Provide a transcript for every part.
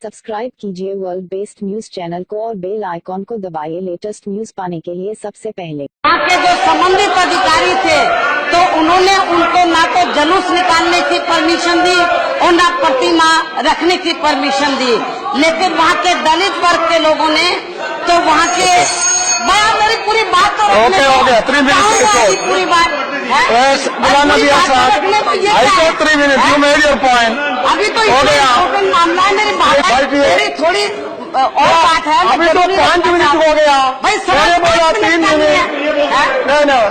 Subscribe कीजिए world based news channel को और बेल आइकॉन को दबाइए लेटेस्ट न्यूज पाने के लिए सबसे पहले। यहाँ के जो संबंधित अधिकारी थे तो उन्होंने उनको ना तो जुलूस निकालने की परमिशन दी और ना प्रतिमा रखने की परमिशन दी, लेकिन वहाँ के दलित वर्ग के लोगों ने तो वहाँ के मेरी पूरी बात तो पूरी बात अभी तो मामला है, मेरी बात मेरी थोड़ी और बात है। अभी तो 5 मिनट हो गया भाई,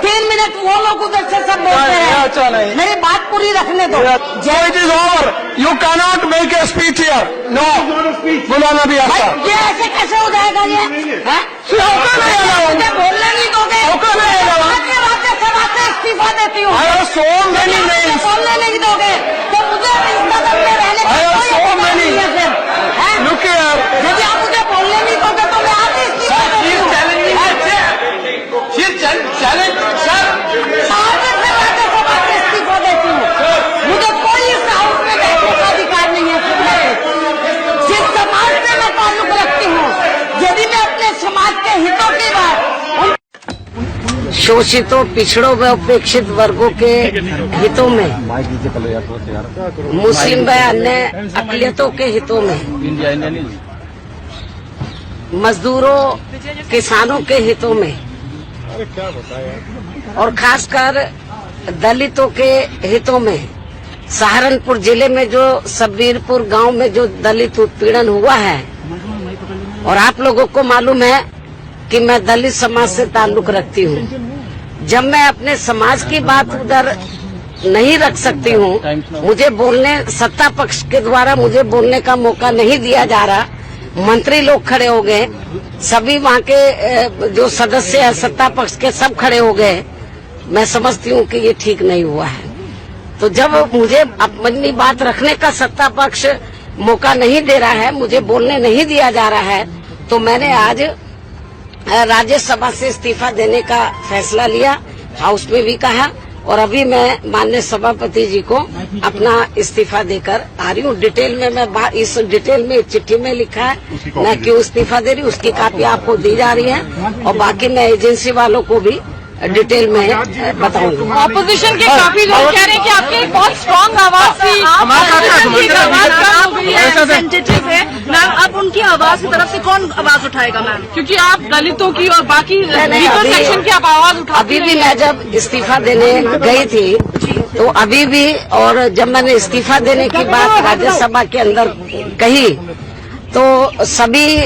3 मिनट वो लोग उधर से सब बोलते हैं। अच्छा नहीं, मेरी बात पूरी रखने दो। It is over, you cannot make a speech here. No, बुलाना भी आता। ये ऐसे कैसे हो जाएगा? ये मुझे बोलने नहीं दोगे? सभा से इस्तीफा देती हूँ। बोलने नहीं दोगे तो मुझे इस सदन में रहने का कोई अधिकार नहीं है। फिर यदि आप मुझे बोलने नहीं दोगे तो मैं आज इस्तीफा देती हूँ। राज्यसभा से इस्तीफा देती हूँ। मुझे कोई इस हाउस में बैठने का अधिकार नहीं है। जिस समाज से मैं ताल्लुक रखती हूँ, यदि मैं अपने समाज के हितों की बात, शोषितों, पिछड़ों व उपेक्षित वर्गों के हितों में, मुस्लिम व अन्य अक़लियतों के हितों में, मजदूरों, किसानों के हितों में और खासकर दलितों के हितों में, सहारनपुर जिले में जो सबीरपुर गांव में जो दलित उत्पीड़न हुआ है, और आप लोगों को मालूम है कि मैं दलित समाज से ताल्लुक रखती हूँ। जब मैं अपने समाज की बात उधर नहीं रख सकती हूँ, मुझे बोलने, सत्ता पक्ष के द्वारा मुझे बोलने का मौका नहीं दिया जा रहा। मंत्री लोग खड़े हो गए, सभी वहाँ के जो सदस्य है सत्ता पक्ष के सब खड़े हो गए। मैं समझती हूँ कि ये ठीक नहीं हुआ है। तो जब मुझे अपनी बात रखने का सत्ता पक्ष मौका नहीं दे रहा है, मुझे बोलने नहीं दिया जा रहा है, तो मैंने आज राज्यसभा से इस्तीफा देने का फैसला लिया। हाउस में भी कहा और अभी मैं माननीय सभापति जी को अपना इस्तीफा देकर आ रही हूँ। डिटेल में मैं इस डिटेल में चिट्ठी में लिखा है मैं क्यों इस्तीफा दे रही हूँ, उसकी कॉपी आपको दी जा रही है और बाकी मैं एजेंसी वालों को भी डिटेल में बताऊंगी। ऑपोजिशन के काफी लोग कह रहे हैं कि आपकी एक बहुत स्ट्रॉन्ग आवाज थी, सेंसिटिव है मैम, अब उनकी आवाज की तरफ से कौन आवाज उठाएगा मैम? क्योंकि आप दलितों की और बाकी सेक्शन की आप आवाज उठा। अभी भी मैं जब इस्तीफा देने गई थी तो अभी भी, और जब मैंने इस्तीफा देने की बात राज्यसभा के अंदर कही तो सभी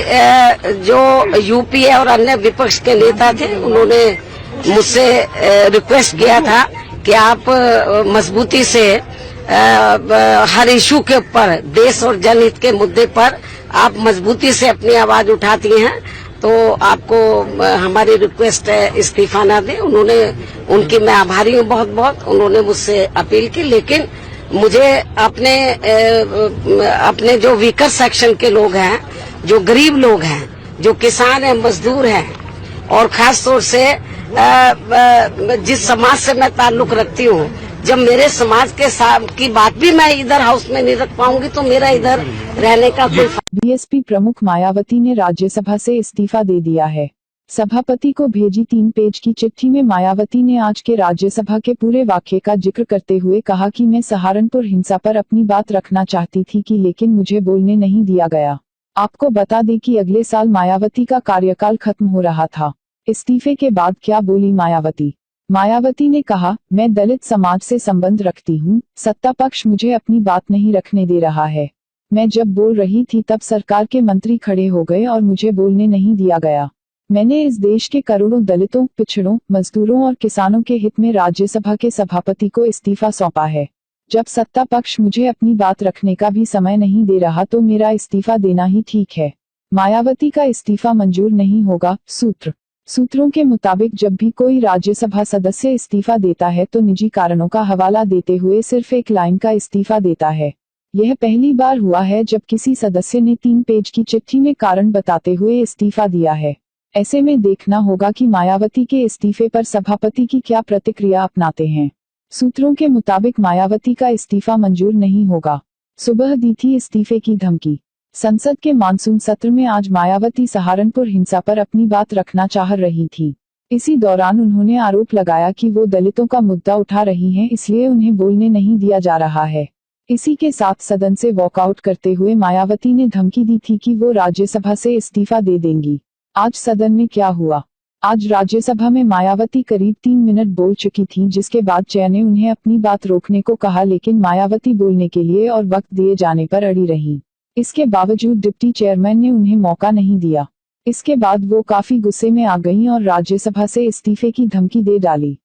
जो यूपीए और अन्य विपक्ष के नेता थे उन्होंने मुझसे रिक्वेस्ट किया था कि आप मजबूती से हर इशू के ऊपर, देश और जनहित के मुद्दे पर आप मजबूती से अपनी आवाज उठाती हैं, तो आपको हमारी रिक्वेस्ट है इस्तीफा ना दें। उनकी मैं आभारी हूँ बहुत बहुत, उन्होंने मुझसे अपील की। लेकिन मुझे अपने जो वीकर सेक्शन के लोग हैं, जो गरीब लोग हैं, जो किसान हैं, मजदूर हैं, और खास तौर से जिस समाज से मैं ताल्लुक रखती हूँ, जब मेरे समाज के की बात भी मैं इधर हाउस में नहीं रख पाऊंगी तो मेरा इधर रहने का कोई। बीएसपी प्रमुख मायावती ने राज्यसभा से इस्तीफा दे दिया है। सभापति को भेजी 3 पेज की चिट्ठी में मायावती ने आज के राज्यसभा के पूरे वाकये का जिक्र करते हुए कहा कि मैं सहारनपुर हिंसा पर अपनी बात रखना चाहती थी कि लेकिन मुझे बोलने नहीं दिया गया। आपको बता दें कि अगले साल मायावती का कार्यकाल खत्म हो रहा था। इस्तीफे के बाद क्या बोली मायावती ने कहा, मैं दलित समाज से संबंध रखती हूँ, सत्ता पक्ष मुझे अपनी बात नहीं रखने दे रहा है। मैं जब बोल रही थी तब सरकार के मंत्री खड़े हो गए और मुझे बोलने नहीं दिया गया। मैंने इस देश के करोड़ों दलितों, पिछड़ों, मजदूरों और किसानों के हित में राज्यसभा के सभापति को इस्तीफा सौंपा है। जब सत्ता पक्ष मुझे अपनी बात रखने का भी समय नहीं दे रहा तो मेरा इस्तीफा देना ही ठीक है। मायावती का इस्तीफा मंजूर नहीं होगा। सूत्रों के मुताबिक जब भी कोई राज्यसभा सदस्य इस्तीफा देता है तो निजी कारणों का हवाला देते हुए सिर्फ एक लाइन का इस्तीफा देता है। यह पहली बार हुआ है जब किसी सदस्य ने 3 पेज की चिट्ठी में कारण बताते हुए इस्तीफा दिया है। ऐसे में देखना होगा कि मायावती के इस्तीफे पर सभापति की क्या प्रतिक्रिया अपनाते हैं। सूत्रों के मुताबिक मायावती का इस्तीफा मंजूर नहीं होगा। सुबह दी थी इस्तीफे की धमकी। संसद के मानसून सत्र में आज मायावती सहारनपुर हिंसा पर अपनी बात रखना चाह रही थी। इसी दौरान उन्होंने आरोप लगाया कि वो दलितों का मुद्दा उठा रही हैं, इसलिए उन्हें बोलने नहीं दिया जा रहा है। इसी के साथ सदन से वॉकआउट करते हुए मायावती ने धमकी दी थी कि वो राज्यसभा से इस्तीफा दे देंगी। आज सदन में क्या हुआ? आज राज्यसभा में मायावती करीब 3 मिनट बोल चुकी थीं, जिसके बाद चेयर ने उन्हें अपनी बात रोकने को कहा, लेकिन मायावती बोलने के लिए और वक्त दिए जाने पर अड़ी रहीं। इसके बावजूद डिप्टी चेयरमैन ने उन्हें मौका नहीं दिया। इसके बाद वो काफी गुस्से में आ गईं और राज्यसभा से इस्तीफे की धमकी दे डाली।